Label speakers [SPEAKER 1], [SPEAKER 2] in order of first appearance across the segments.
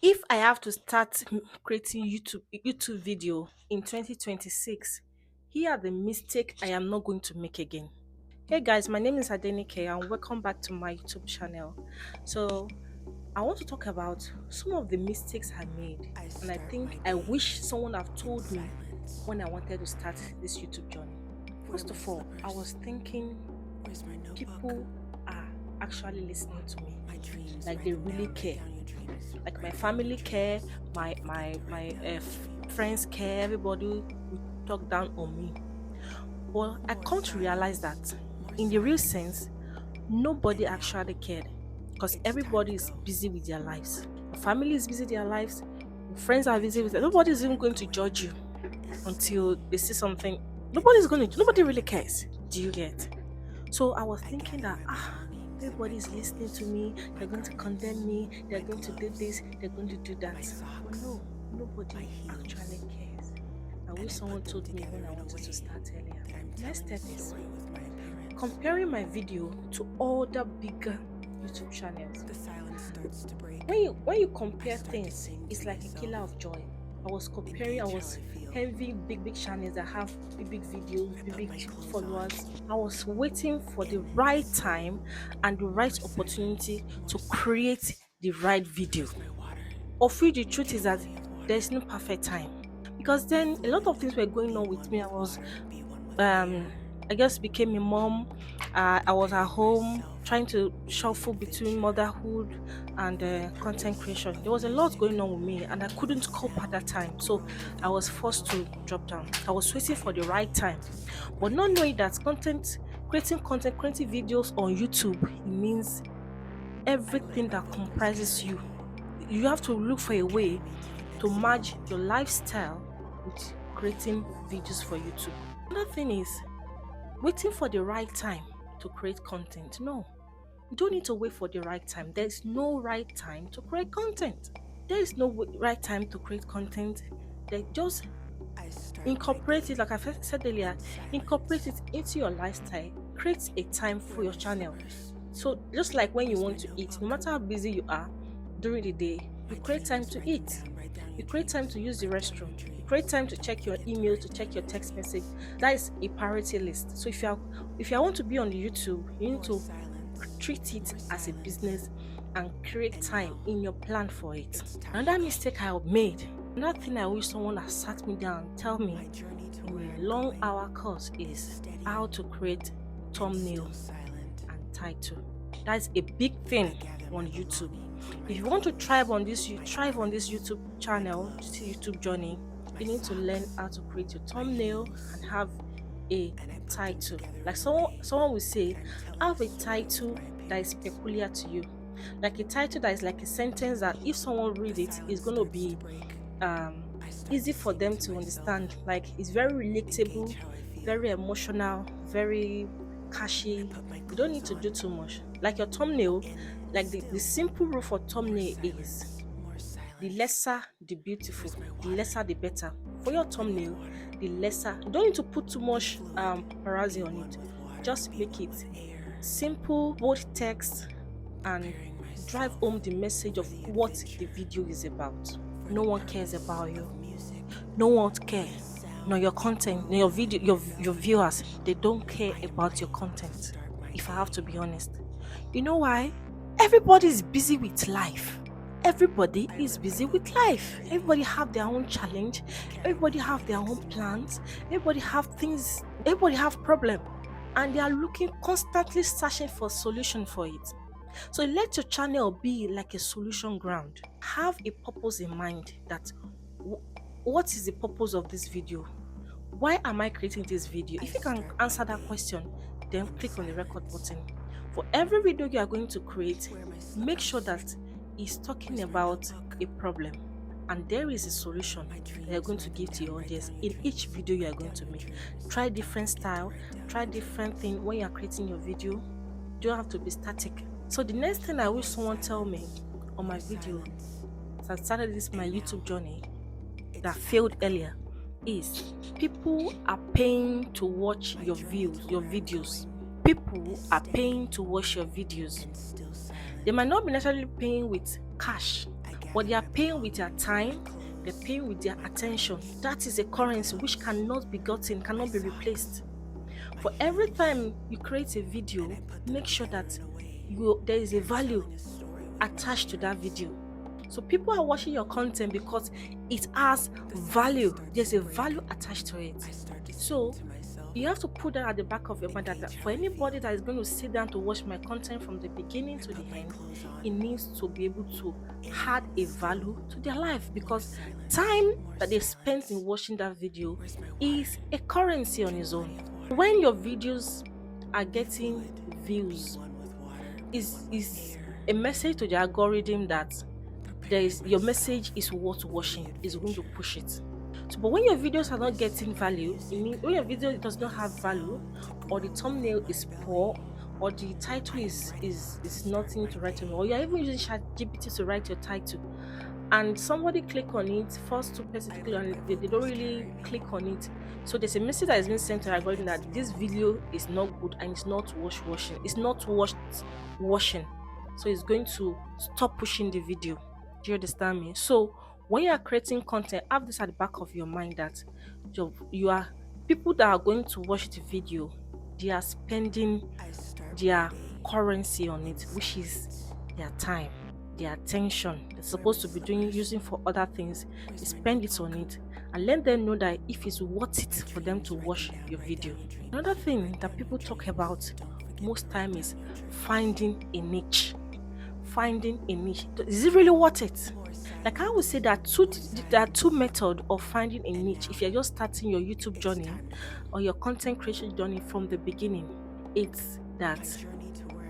[SPEAKER 1] If I have to start creating YouTube video in 2026, here are the mistake I am not going to make again. Hey guys, my name is Adenike and welcome back to my YouTube channel. So I want to talk about some of the mistakes I made, and I think I wish someone have told me when I wanted to start this YouTube journey. First of all, I was thinking people are actually listening to me, like they really care, like my family care, my friends care, everybody will talk down on me. Well, I come to realize that in the real sense, nobody actually cared because everybody is busy with their lives. Your family is busy with their lives, your friends are busy with it. Nobody is even going to judge you until they see something. Nobody really cares. Do you get? So I was thinking that everybody is listening to me, they're going to condemn me, they're going to do this, they're going to do that. But no, nobody actually cares. I wish someone told me when I wanted to start earlier. Next step is comparing my video to other bigger YouTube channels. When you compare things, it's like a killer of joy. I was envying big channels that have big videos, big followers. I was waiting for the right time and the right opportunity to create the right video. Of which the truth is that there's no perfect time. Because then a lot of things were going on with me. Um I just became a mom. I was at home trying to shuffle between motherhood and content creation. There was a lot going on with me, and I couldn't cope at that time. So I was forced to drop down. I was waiting for the right time, but not knowing that creating videos on YouTube, it means everything that comprises you. You have to look for a way to merge your lifestyle with creating videos for YouTube. Another thing is waiting for the right time to create content. No, you don't need to wait for the right time. There's no right time to create content. There is no right time to create content. They just incorporate it, like I first said earlier, incorporate it into your lifestyle. Create a time for your channel. So just like when you want to eat, no matter how busy you are during the day, you create time to eat. You create time to use the restroom. You create time to check your email, to check your text message. That is a priority list. So if you want to be on the YouTube, you need to treat it as a business and create time in your plan for it. Another mistake I made, another thing I wish someone had sat me down and tell me in a long hour course is how to create thumbnail and title. That's a big thing on YouTube. If you want to thrive on this YouTube channel, YouTube journey, you need to learn how to create your thumbnail and have a title. Like someone will say, have a title that is peculiar to you. Like a title that is like a sentence that if someone read it, it's going to be easy for them to understand. Like it's very relatable, very emotional, very catchy. You don't need to do too much. Like your thumbnail, like the simple rule for thumbnail is the lesser the beautiful, the lesser the better. For your thumbnail, the lesser. You don't need to put too much paparazzi on it. Just make it simple, bold text, and drive home the message of what the video is about. No one cares about you. No one cares. No, your content, no, your video, your viewers, they don't care about your content. If I have to be honest, you know why? Everybody is busy with life. Everybody is busy with life. Everybody have their own challenge. Everybody have their own plans. Everybody have things. Everybody have problem, and they are looking constantly searching for solution for it. So let your channel be like a solution ground. Have a purpose in mind that what is the purpose of this video? Why am I creating this video? If you can answer that question, then click on the record button. For every video you are going to create, make sure that it's talking about a problem and there is a solution that you're going to give to your audience in each video you are going to make. Try different style, try different thing when you are creating your video. You don't have to be static. So the next thing I wish someone tell me on my video as I started my YouTube journey that failed earlier is people are paying to watch your videos. People are paying to watch your videos. They might not be necessarily paying with cash, but they are paying with their time, they're paying with their attention. That is a currency which cannot be gotten, cannot be replaced. For every time you create a video, make sure that there is a value attached to that video. So people are watching your content because it has value. There's a value attached to it. So you have to put that at the back of your mind that for anybody that is going to sit down to watch my content from the beginning to the end, it needs to be able to add a value to their life, because time that they spent in watching that video is a currency on its own. When your videos are getting views, is a message to the algorithm that your message is worth watching, is going to push it. So, but when your videos are not getting value, when your video does not have value, or the thumbnail is poor, or the title is nothing to write on, or you're even using ChatGPT to write your title, and somebody click on it, first two persons click on it, they don't really click on it. So there's a message that is being sent to the algorithm that this video is not good and it's not worth watching. It's not worth watching. So it's going to stop pushing the video. Do you understand me? So when you are creating content, have this at the back of your mind that you are people that are going to watch the video, they are spending their currency on it, which is their time, their attention. They're supposed to be using for other things. They spend it on it, and let them know that if it's worth it for them to watch your video. Another thing that people talk about most time is finding a niche. Finding a niche. Is it really worth it? Like I would say that there are two methods of finding a niche. If you're just starting your YouTube journey or your content creation journey from the beginning, it's that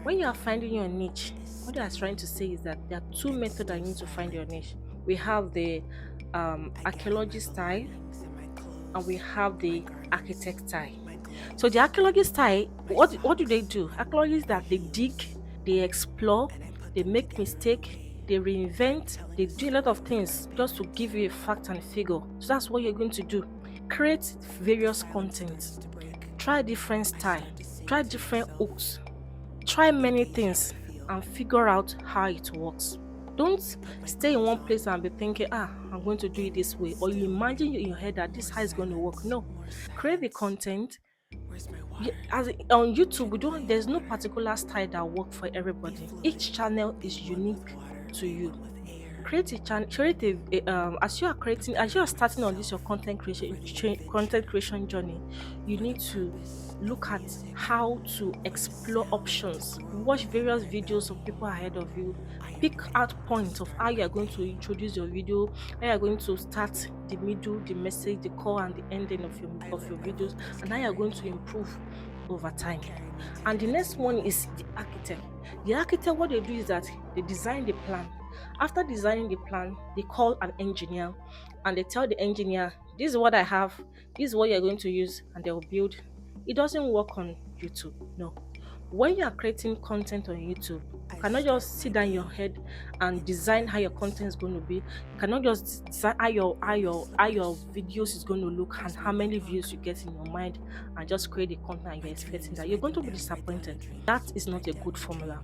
[SPEAKER 1] when you are finding your niche, what I was trying to say is that there are two methods that you need to find your niche. We have the archaeology style and we have the architect style. So the archaeology style, what do they do? Archaeologists that they dig, they explore, they make mistake, they reinvent, they do a lot of things just to give you a fact and figure. So that's what you're going to do. Create various contents, try different style, try different hooks, try many things and figure out how it works. Don't stay in one place and be thinking, I'm going to do it this way, or you imagine in your head that this how is going to work. No, create the content. On YouTube, there's no particular style that works for everybody. Each channel is unique to you. Create a channel. As you are starting on this your content creation journey, you need to look at how to explore options. Watch various videos of people ahead of you. Pick out points of how you are going to introduce your video, how you are going to start, the middle, the message, the core, and the ending of your videos, and how you are going to improve over time. And the next one is the architect. The architect, what they do is that they design the plan. After designing the plan, they call an engineer and they tell the engineer, this is what I have, this is what you're going to use, and they'll build. It doesn't work on YouTube. No. When you are creating content on YouTube, you cannot just sit down in your head and design how your content is going to be. You cannot just design how your videos is going to look and how many views you get in your mind and just create the content and you're expecting that. You're going to be disappointed. That is not a good formula.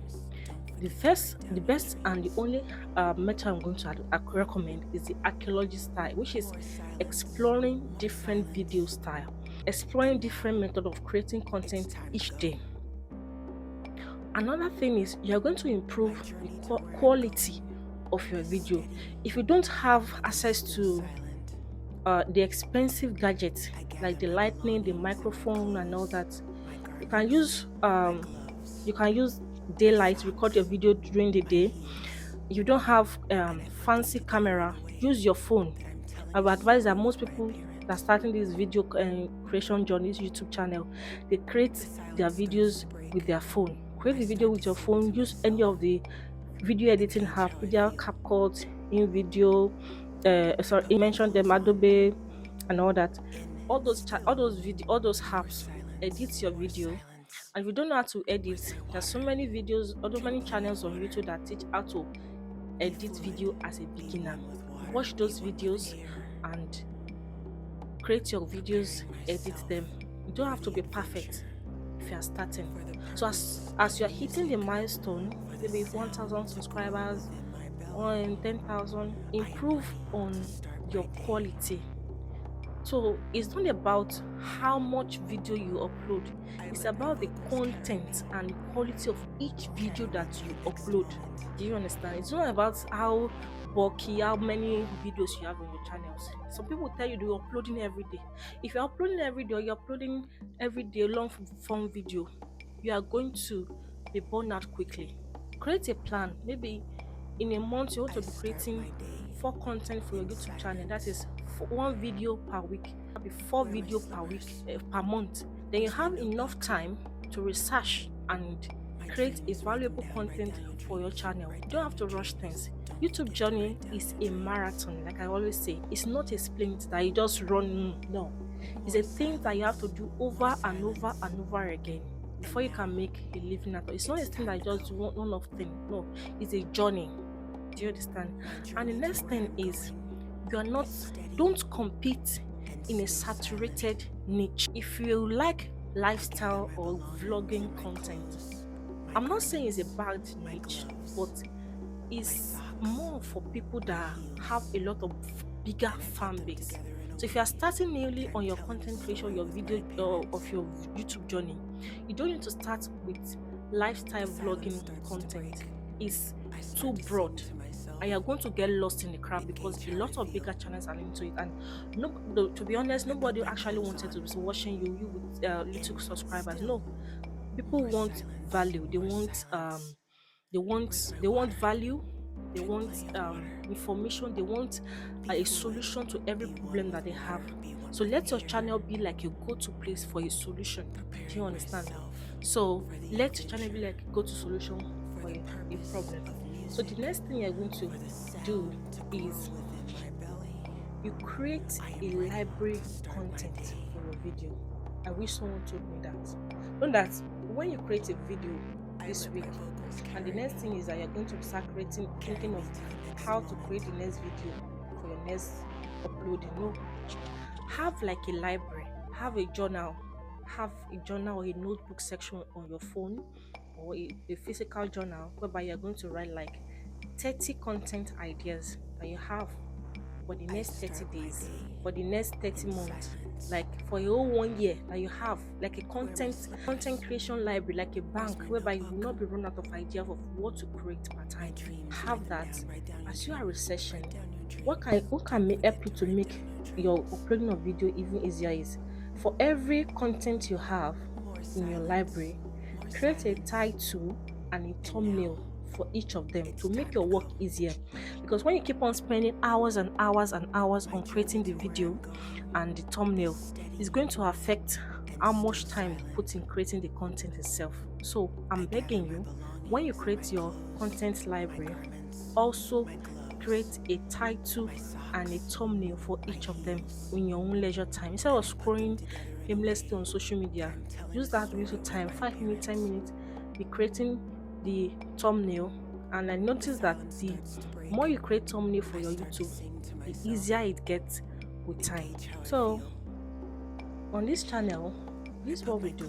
[SPEAKER 1] The best and the only method I'm going to recommend is the archaeology style, which is exploring different video style, exploring different method of creating content each day. Another thing is you're going to improve the quality of your video. If you don't have access to the expensive gadgets like the lighting, the microphone, and all that, you can use daylight, record your video during the day. If you don't have fancy camera, use your phone. I would advise that most people that are starting this video creation journey, YouTube channel, they create their videos with their phone. Create the video with your phone. Use any of the video editing app, video CapCut, InVideo, you mentioned them, Adobe, and all that. All those apps edit your video. And if you don't know how to edit, there's so many channels on YouTube that teach how to edit video as a beginner. Watch those videos and create your videos, edit them. You don't have to be perfect if you are starting. So as you are hitting the milestone, maybe 1,000 subscribers, 10,000. Improve on your quality. So it's not about how much video you upload, it's about the content and quality of each video that you upload. Do you understand? It's not about how bulky, how many videos you have on your channels. Some people tell you you're uploading every day. If you're uploading every day or you're uploading every day long form video, you are going to be burned out quickly. Create a plan. Maybe in a month you want to be creating 4 content for your YouTube channel. That is 1 video per week. That'll be 4 video per week, per month. Then you have enough time to research and create a valuable content for your channel. You don't have to rush things. YouTube journey is a marathon, like I always say. It's not a sprint that you just run. No, it's a thing that you have to do over and over and over again before you can make a living out of it. It's not a thing that you just do one off thing. No, it's a journey. Do you understand? And the next thing is, don't compete in a saturated niche. If you like lifestyle or vlogging content, I'm not saying it's a bad niche, but it's more for people that have a lot of bigger fan base. So if you are starting newly on your content creation, your video of your YouTube journey, you don't need to start with lifestyle vlogging content. It's too broad and you're going to get lost in the crowd because a lot of bigger channels are into it. And to be honest, nobody actually wanted to be watching you with little subscribers. No, people want value. They want value. They want information. They want a solution to every problem that they have. So let your channel be like a go-to place for a solution. Do you understand? So let your channel be like a go-to solution for a problem. So the next thing you're going to do is you create a library content for your video. I wish someone told me that. Know that when you create a video this week, and the next thing is that you're going to start thinking of how to create the next video for your next uploading. No, have like a library, have a journal or a notebook section on your phone, or a physical journal whereby you're going to write like 30 content ideas that you have for the next 30 days, for the next 30 months, like for your whole 1 year that you have, like a content creation library, like a bank whereby you will not be run out of ideas of what to create per time. Have that. As you are researching, what can help you to make your uploading of video even easier is, for every content you have in your library, create a title and a thumbnail for each of them to make your work easier. Because when you keep on spending hours and hours and hours on creating the video and the thumbnail, it's going to affect how much time you put in creating the content itself. So I'm begging you, when you create your content library, also create a title and a thumbnail for each of them in your own leisure time. Instead of scrolling aimlessly on social media, use that little time, 5 minutes, 10 minutes, be creating the thumbnail. And I noticed that the more you create thumbnail for your YouTube, the easier it gets with time. So on this channel, this is what we do.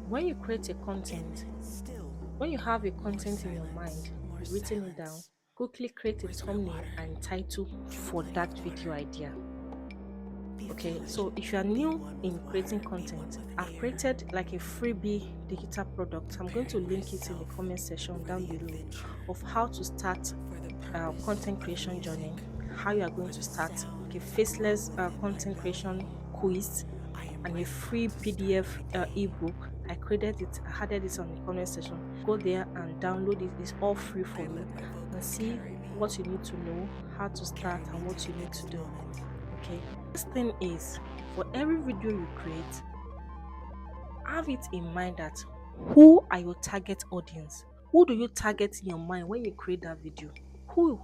[SPEAKER 1] When you create a content, when you have a content in your mind, you've written it down, quickly create a thumbnail and title for that video idea. Okay, so if you are new in creating content, I've created like a freebie digital product. I'm going to link it in the comment section down below of how to start content creation journey, how you are going to start a faceless content creation quiz and a free PDF ebook. I created it, I added it on the comment section. Go there and download it. It's all free for you, and see what you need to know, how to start, and what you need to do. Okay, first thing is, for every video you create, have it in mind that who are your target audience. Who do you target in your mind when you create that video? Who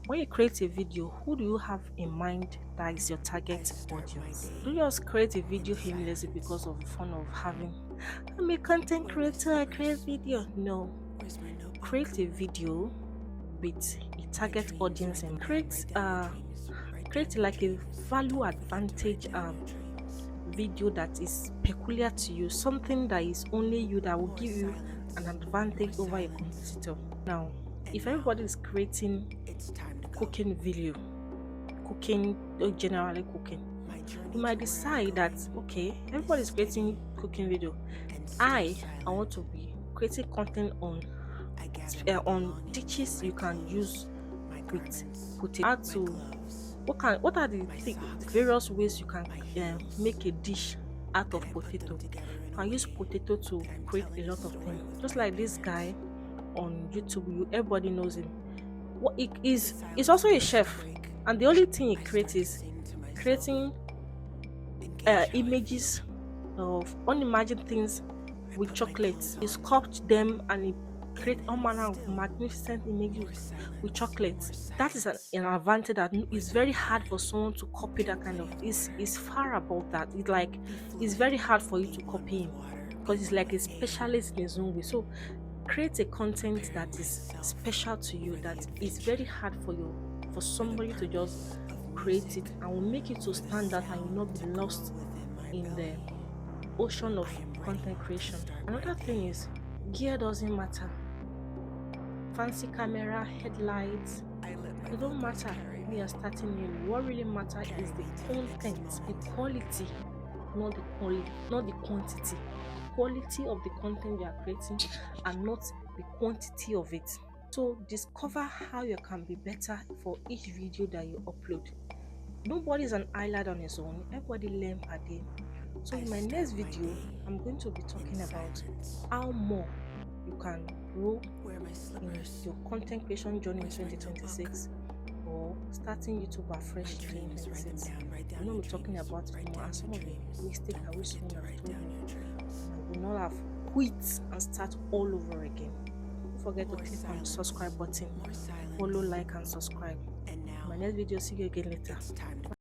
[SPEAKER 1] when you create a video, who do you have in mind that is your target audience? Do you just create a video aimlessly because of the fun of having, I'm a content creator, I create video? No, create a video with a target audience and create like a value advantage video that is peculiar to you, something that is only you, that will give you an advantage over your competitor. Now, if everybody is creating cooking video, cooking, generally cooking, you might decide that okay, everybody is creating cooking video. I want to be creating content on dishes you can use with potato. How to what are the various ways you can make a dish out of potato. You can use potato to create a lot of things. Just like this guy on YouTube, everybody knows him. What it is, he's also a chef, and the only thing he creates is creating images of unimagined things with chocolates. He sculpts them and he create all manner of magnificent images with chocolates. That is an advantage that is very hard for someone to copy. That kind of is far above that. It's like it's very hard for you to copy him because he's like a specialist in his own way. So create a content that is special to you, that is very hard for somebody to just create it, and will make it to stand out and will not be lost in the ocean of content creation. Another thing is gear doesn't matter. Fancy camera, headlights, it don't matter when you're starting new. What really matters is the content, the quality, not the quality, not the quantity. Quality of the content you are creating and not the quantity of it. So discover how you can be better for each video that you upload. Nobody is an island on his own. Everybody learn per day. So in my next video, I'm going to be talking about how more you can grow in your content creation journey in 2026, or starting YouTube afresh in 2026. I'm going to be talking about it more and some of the mistakes I wish someone have told me. I will not have quit and start all over again. Don't forget to click on the subscribe button, follow, like, and subscribe. My next video, see you again later.